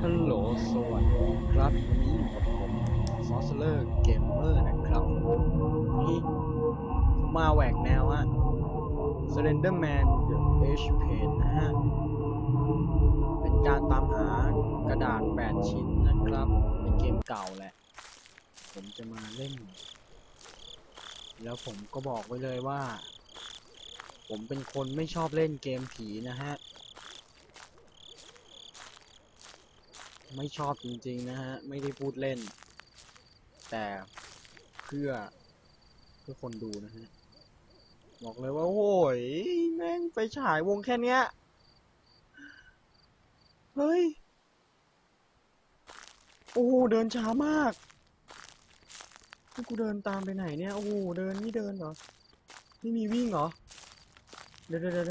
ฮัลโหลสวัสดีครับวันนี้อยู่กับผม Sorcerer Gamer นะครับนี่มาแหวกแนวSlenderman The H Page นะฮะเป็นการตามหากระดาษ8ชิ้นนะครับเป็นเกมเก่าแหละผมจะมาเล่นแล้วผมก็บอกไว้เลยว่าผมเป็นคนไม่ชอบเล่นเกมผีนะฮะไม่ชอบจริงๆนะฮะไม่ได้พูดเล่นแต่เพื่อคนดูนะฮะบอกเลยว่าโอ้ยแม่งไปฉายวงแค่เนี้ยเฮ้ยโอ้โหเดินช้ามากนี่กูเดินตามไปไหนเนี่ยโอ้โหเดินนี่เดินเหรอนี่มีวิ่งเหรอเดี๋ยวเดิ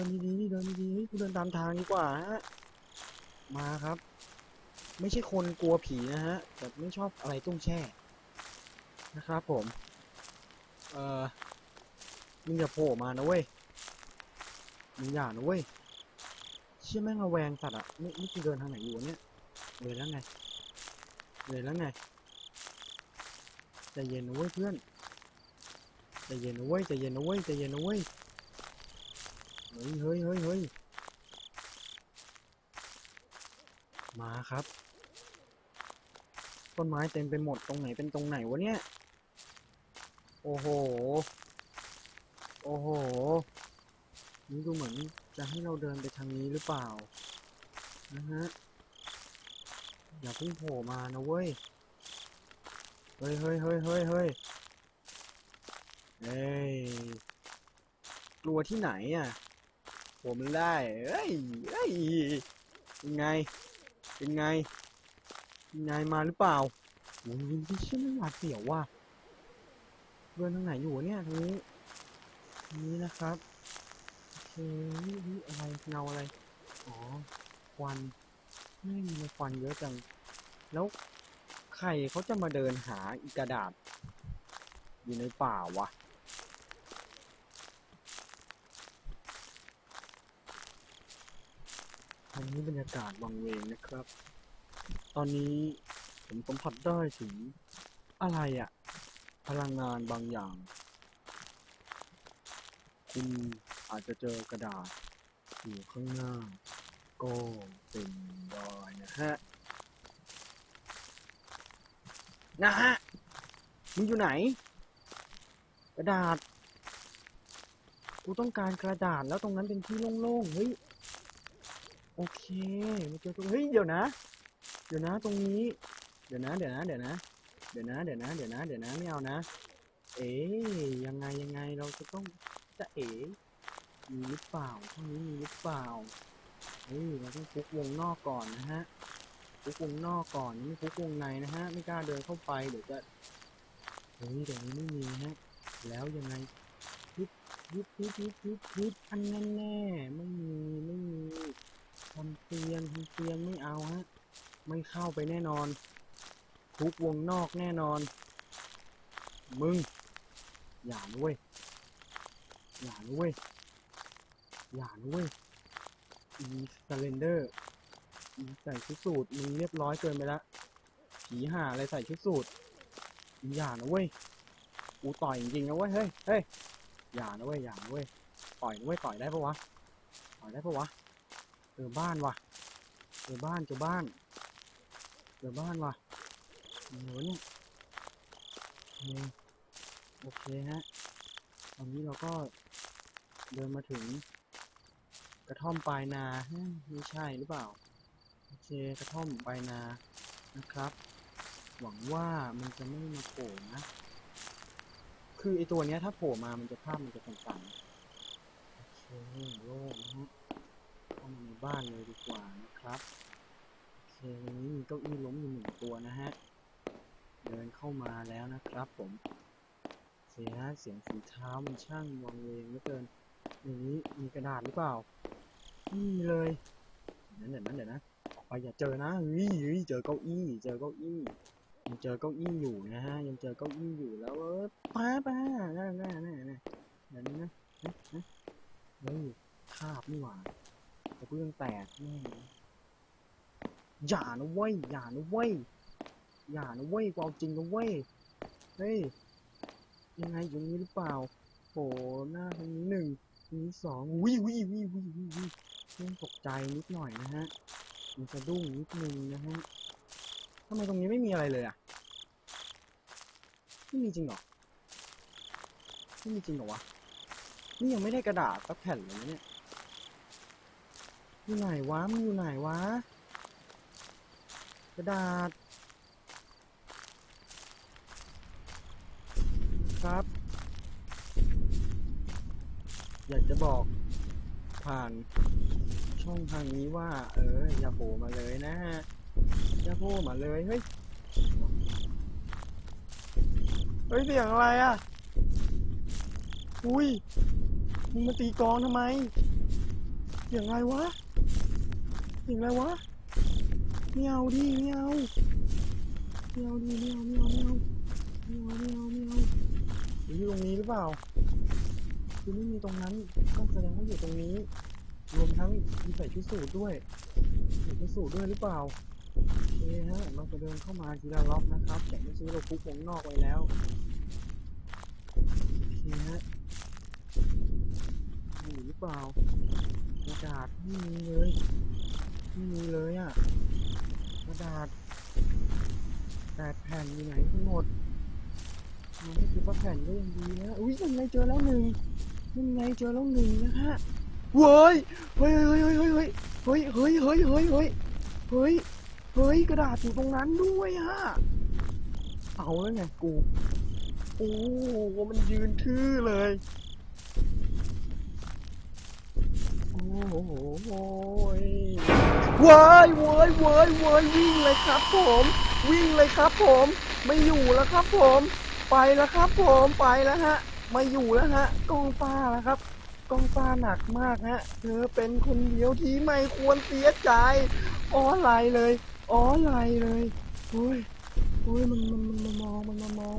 นดีๆนี่เดินดีๆนี่กูเดินตามทางดีกว่าฮะมาครับไม่ใช่คนกลัวผีนะฮะแต่ไม่ชอบอะไรตุ้งแช่นะครับผมมึงอย่าโผล่มานะเว้ยมึงอย่านะเว้ยเชี่ยแม่งระแวงสัตว์อ่ะนี่กูเดินทางไหนอยู่เนี่ยเลยแล้วไงใจเย็นนะเว้ยเพื่อนใจเย็นนะเว้ยเฮ้ยมาครับต้นไม้เต็มไปหมดตรงไหนเป็นตรงไหนวะเนี่ยโอ้โหนี่ดูเหมือนจะให้เราเดินไปทางนี้หรือเปล่านะฮะอย่าเพิ่งโผล่มานะเว้ยเฮ้ยกลัวที่ไหนอ่ะผมได้เฮ้ยเป็นไงมาหรือเปล่าโอ้ยที่ชื่อไม่หวาดเสียวว่ะเดินทางไหนอยู่เนี่ยทางนี้นะครับโอเคนี่อะไรเงาอะไรอ๋อควันไม่มีควันเยอะจังแล้วใครเขาจะมาเดินหาอีกระดาษอยู่ในป่าวะตอนนี้บรรยากาศวังเวงนะครับตอนนี้ผมสัมผัสได้ถึงอะไรอะพลังงานบางอย่างคุณอาจจะเจอกระดาษอยู่ข้างหน้าก็เป็นได้นะฮะมึงอยู่ไหนกระดาษกูต้องการกระดาษแล้วตรงนั้นเป็นที่โล่งๆเฮ้ยโอเคมาเจอตรงเฮ้ยเดี๋ยวนะตรงนี้เดี๋ยวนะไม่เอานะเอ๋ยังไงเราจะต้องจะเอ๋มีหรือเปล่าช่องนี้มีหรือเปล่าเฮ้ยเราต้องฟุกวงนอกก่อนนะฮะฟุกวงนอกก่อนไม่ฟุกวงในนะฮะไม่กล้าเดินเข้าไปเดี๋ยวจะเฮ้ยเดี๋ยวนี้ไม่มีฮะแล้วยังไงยึดอันแน่ไม่มีทำเตียงไม่เอาฮะไม่เข้าไปแน่นอนฟุกวงนอกแน่นอนมึงอย่านะเว้ยอีสเลนเดอร์ใส่ชุดสูทมึงเรียบร้อยเกินไปละผีห่าอะไรใส่ชุดสูทอย่านะเว้ยกูต่อยจริงๆนะเว้ยเฮ้ยอย่านะเว้ยต่อยนะเว้ยต่อยได้ปะวะเจอบ้านว่ะเจอบ้านว่ะโอ้โหเนี่ยโอเคฮะตอนนี้เราก็เดินมาถึงกระท่อมปลายนาไม่ใช่หรือเปล่าโอเคกระท่อมปลายนานะครับหวังว่ามันจะไม่มาโผล่นะคือไอตัวเนี้ยถ้าโผล่มามันจะภาพมันจะสั่นๆโอเคโล่งนะฮะเข้ามาในบ้านเลยดีกว่านะครับโอเควันนี้มีเก้าอี้ล้มอยู่1 ตัวนะฮะเดินเข้ามาแล้วนะครับผมเสียงฝีเท้ามันช่างวังเวงเหลือเกินอย่างนี้มีกระดาษหรือเปล่าไม่มีเลยเดี๋ยวนะออกไปอย่าเจอนะเจอเก้าอี้ยังเจอเก้าอี้อยู่นะฮะยังเจอเก้าอี้อยู่แล้วป้านั่นเดี๋ยวนี้นะเฮ้ยคาบนี่หว่าโอ ระเบื้องแตกแม่งอย่านะเว้ยอย่านะเว้ยอย่านะเว้ยกูเอาจริงนะเว้ยเฮ้ยยังไงอย่างนี้หรือเปล่าโหหน้าตรงนี้หนึ่งตรงนี้สองวิเริ่มตกใจนิดหน่อยนะฮะมันสะดุ้งนิดนึงนะฮะทำไมตรงนี้ไม่มีอะไรเลยอ่ะไม่มีจริงเหรอไม่มีจริงเหรอวะนี่ยังไม่ได้กระดาษสักแผ่นเลยเนี่ยอยู่ไหนวะมันอยู่ไหนวะกระดาษครับอยากจะบอกผ่านช่องทางนี้ว่าอย่าโผล่มาเลยนะฮะอย่าโผล่มาเลยเฮ้ยเสียงอะไรอ่ะอุ้ยมึงมาตีกลองทำไมเสียงอะไรวะเสียงอะไรวะไม่เอาดิไม่เอาไม่เอาดิไม่เอาไม่เอาไม่เอาไม่เอาไม่เอาไม่เอาอยู่ตรงนี้หรือเปล่าคือไม่มีตรงนั้นต้องแสดงว่าอยู่ตรงนี้รวมทั้งมีใส่ชุดสูทด้วยใส่ชุดสูทด้วยหรือเปล่าโอเคฮะเราจะเดินเข้ามาทีละล็อกนะครับแต่ไม่ซื้อเราฟุกวงนอกไว้แล้วโอเคฮะอยู่หรือเปล่ากระดาษไม่มีเลยไม่มีเลยอ่ะกระดาษ8 แผ่นอยู่ไหนทั้งหมดไม่คือแผ่นก็ยังดีนะอุ้ยยังไงเจอแล้วหนึ่งยังไงเจอแล้วหนึ่งนะฮะเฮ้ยเฮ้ยเฮ้ยเฮ้ยเฮ้ยเฮ้ยเฮ้ยเฮ้ยเฮ้ยเฮ้ยเฮ้ยเฮ้ยกระดาษอยู่ตรงนั้นด้วยฮะเอาแล้วไงกูโอ้มันยืนทื่อเลยโอ้โหเว้ยวิ่งเลยครับผมวิ่งเลยครับผมไม่อยู่แล้วครับผมไปแล้วครับผมไปแล้วฮะไม่อยู่แล้วฮะกองฟ้าแล้วครับกองฟ้าหนักมากฮะเธอเป็นคนเดียวที่ไม่ควรเสียใจอ๋อไหลเลยอ๋อไหลเลยโอ้ยมันมามองมันมามอ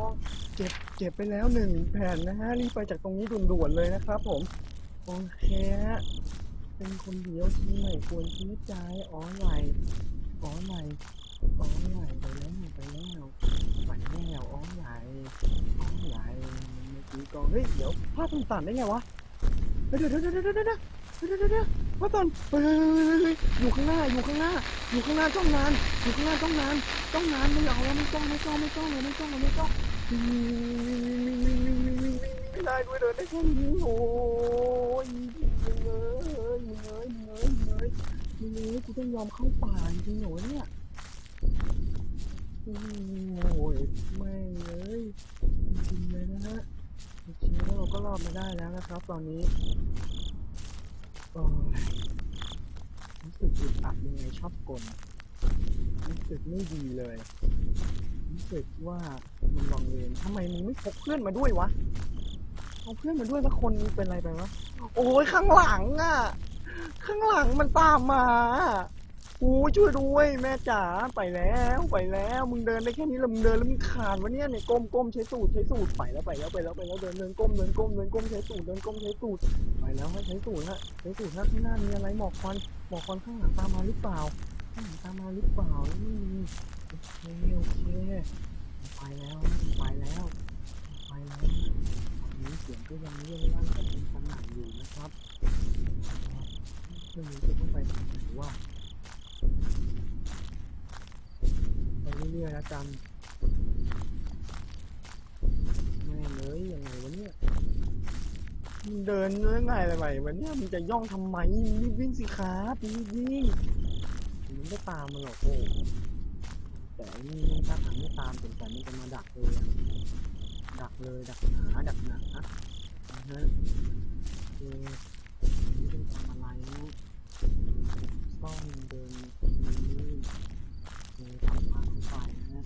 งเจ็บไปแล้ว1 แผ่นนะฮะรีบไปจากตรงนี้ด่วนๆเลยนะครับผมโอเคฮะเป็นคนเดียวที่ไม่ควรเสียใจอ๋อไหลอ๋อไหลอ๋อไหลไปแล้วอ๋อไหลเมื่อกี้กองเฮ้ยเดี๋ยวภาพมันตัดได้ไงวะเดี๋ยวภาพตัดอยู่ข้างหน้าจ้องนานไม่เอาแล้วไม่จ้องไม่ได้ด้วยเดินได้แค่นี้โอ้ยมึงกูต้องยอมเข้าป่าจริงเหรอเนี่ยโอ้ยไม่เลยจริงเลยนะฮะโอเคแล้วเราก็รอดมาได้แล้วนะครับตอนนี้รู้สึกอึดอัดยังไงชอบกลรู้สึกไม่ดีเลยรู้สึกว่ามันวังเวงทำไมมึงไม่พกเพื่อนมาด้วยวะเอาเพื่อนมาด้วยว่าคนเป็นอะไรไปวะโอ้ยข้างหลังมันตามมาโอ้ช่วยด้วยแม่จ๋าไปแล้วมึงเดินได้แค่นี้แล้วมึงเดินแล้วมึงขาดวะเนี่ยก้มใช้สูตรไปแล้วเดินก้มใช้สูตรไปแล้วให้ใช้สูตรฮะข้างหน้ามีอะไรหมอกควันข้างหลังตามมาหรือเปล่าแล้วไม่มีโอเคไปแล้วนี้เสียงก็ยังเลื่อนลั่นแต่เป็นขนาดอยู่นะครับเรื่องนี้จะต้องไปทางไหนว่าไปเรื่อยๆแล้วกันแม่เลยยังไงวะเนี่ยมึงเดินเรื่องไงอะไรวะเนี่ยมึงจะย่องทำไมมึงวิ่งสิครับวิ่งมึงไม่ตามมันหรอกโอ้แต่นี่มันถ้าทางไม่ตามสงสัยมันจะมาดักเลยดักหนานะฮะนี่เป็นทำอะไรนะต้องเดินนี่ทำทางเข้าไปนะ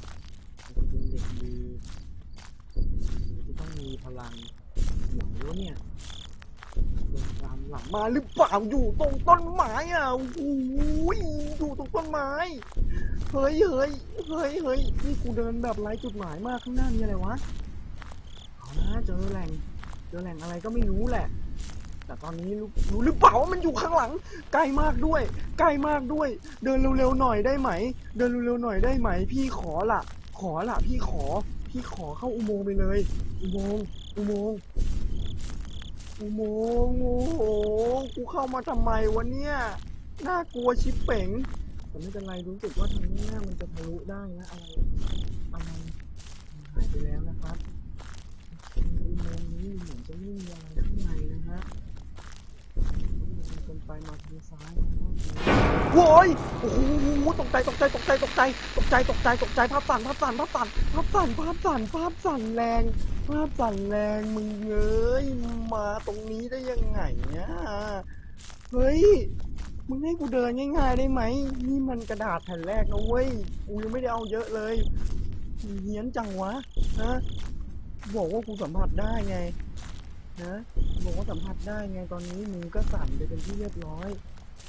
จะเป็นเด็กดีที่ต้องมีพลังหวังว่าเนี่ยเดินตามหลังมาหรือเปล่าอยู่ตรงต้นไม้อ่ะโอ้ยอยู่ตรงต้นไม้เฮ้ยนี่กูเดินแบบไร้จุดหมายมากข้างหน้ามีอะไรวะเอานะเจอแหล่งอะไรก็ไม่รู้แหละ แต่ตอนนี้รู้หรือเปล่าว่ามันอยู่ข้างหลังใกล้มากด้วยใกล้มากด้วยเดินเร็วๆหน่อยได้ไหมเดินเร็วๆหน่อยได้ไหมพี่ขอละพี่ขอเข้าอุโมงค์ไปเลยอุโมงค์อุโมงค์อุโมงค์โอ้โหกูเข้ามาทำไมวะเนี่ยน่ากลัวชิบเป๋งแต่ไม่เป็นไรรู้สึกว่าทางนี้มันจะทะลุได้นะอะไรหายไปแล้วนะครับอุโมงค์นี้เหมือนจะไม่มีอะไรข้างในนะฮะคนไปมาทางซ้ายนะครับโว้ยโอ้โหตกใจภาพสั่นมึงเอ้ยมาตรงนี้ได้ยังไงเนี่ยเฮ้ยมึงให้กูเดินง่ายๆได้ไหมนี่มันกระดาษแผ่นแรกนะเว้ยกูยังไม่ได้เอาเยอะเลยเฮี้ยนจังวะฮะบอกว่ากูสัมผัสได้ไงนะบอกว่าสัมผัสได้ไงตอนนี้มือก็สั่นไปเป็นที่เรียบร้อย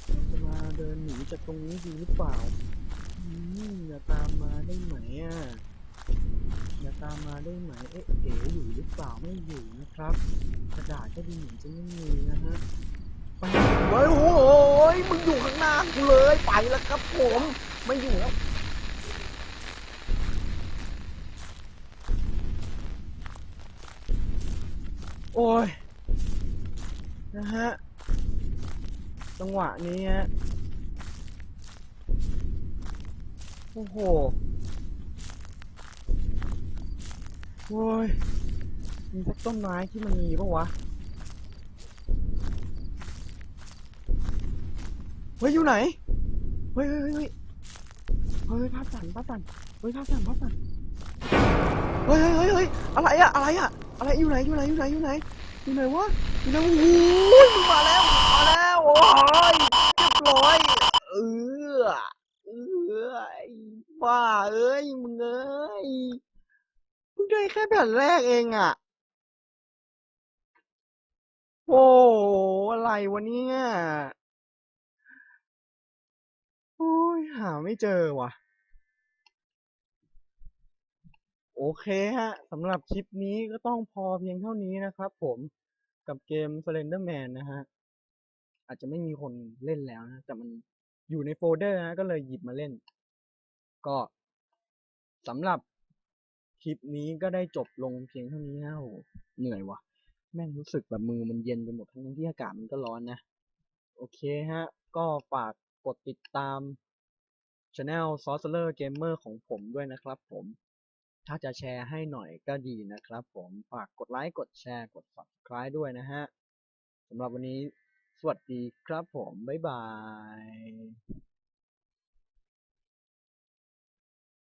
เราจะมาเดินหนีจากตรงนี้ดีหรือเปล่าอย่าตามมาได้ไหมอย่าตามมาได้ไหมเอ๊ะเอ๋อยู่หรือเปล่าไม่อยู่นะครับกระดาษก็ดูเหมือนจะไม่มีนะฮะไปโอ้ยมึงอยู่ข้างหน้ากูเลยไปแล้วครับผมไม่อยู่แล้วโอ้ยนะฮะจังหวะนี้ฮะโอ้โหโอ้ยมีสักต้นไม้ที่มันมีปะวะเฮ้ยอยู่ไหนเฮ้ยภาพสั่นเฮ้ยภาพสั่นเฮ้ยอะไรอะไรอยู่ไหนวะอยู่ไหนโอ้ยมึงมาแล้วโอ้ยเรียบร้อยเออเอไอ้บ้าเอ้ยมึงเอ้ยมึงได้แค่แผ่นแรกเองอ่ะโอ้อะไรวะเนี่ยโอ้ยหาไม่เจอว่ะโอเคฮะสำหรับคลิปนี้ก็ต้องพอเพียงเท่านี้นะครับผมกับเกม Slenderman นะฮะอาจจะไม่มีคนเล่นแล้วนะแต่มันอยู่ในโฟลเดอร์นะก็เลยหยิบมาเล่นก็สำหรับคลิปนี้ก็ได้จบลงเพียงเท่านี้นะโหเหนื่อยว่ะแม่งรู้สึกแบบมือมันเย็นไปหมดทั้งที่อากาศมันก็ร้อนนะโอเคฮะก็ฝากกดติดตาม Channel Sorcerer Gamer ของผมด้วยนะครับผมถ้าจะแชร์ให้หน่อยก็ดีนะครับผมฝากกดไลค์กดแชร์กด Subscribe ด้วยนะฮะสำหรับวันนี้สวัสดีครับผมบ๊ายบาย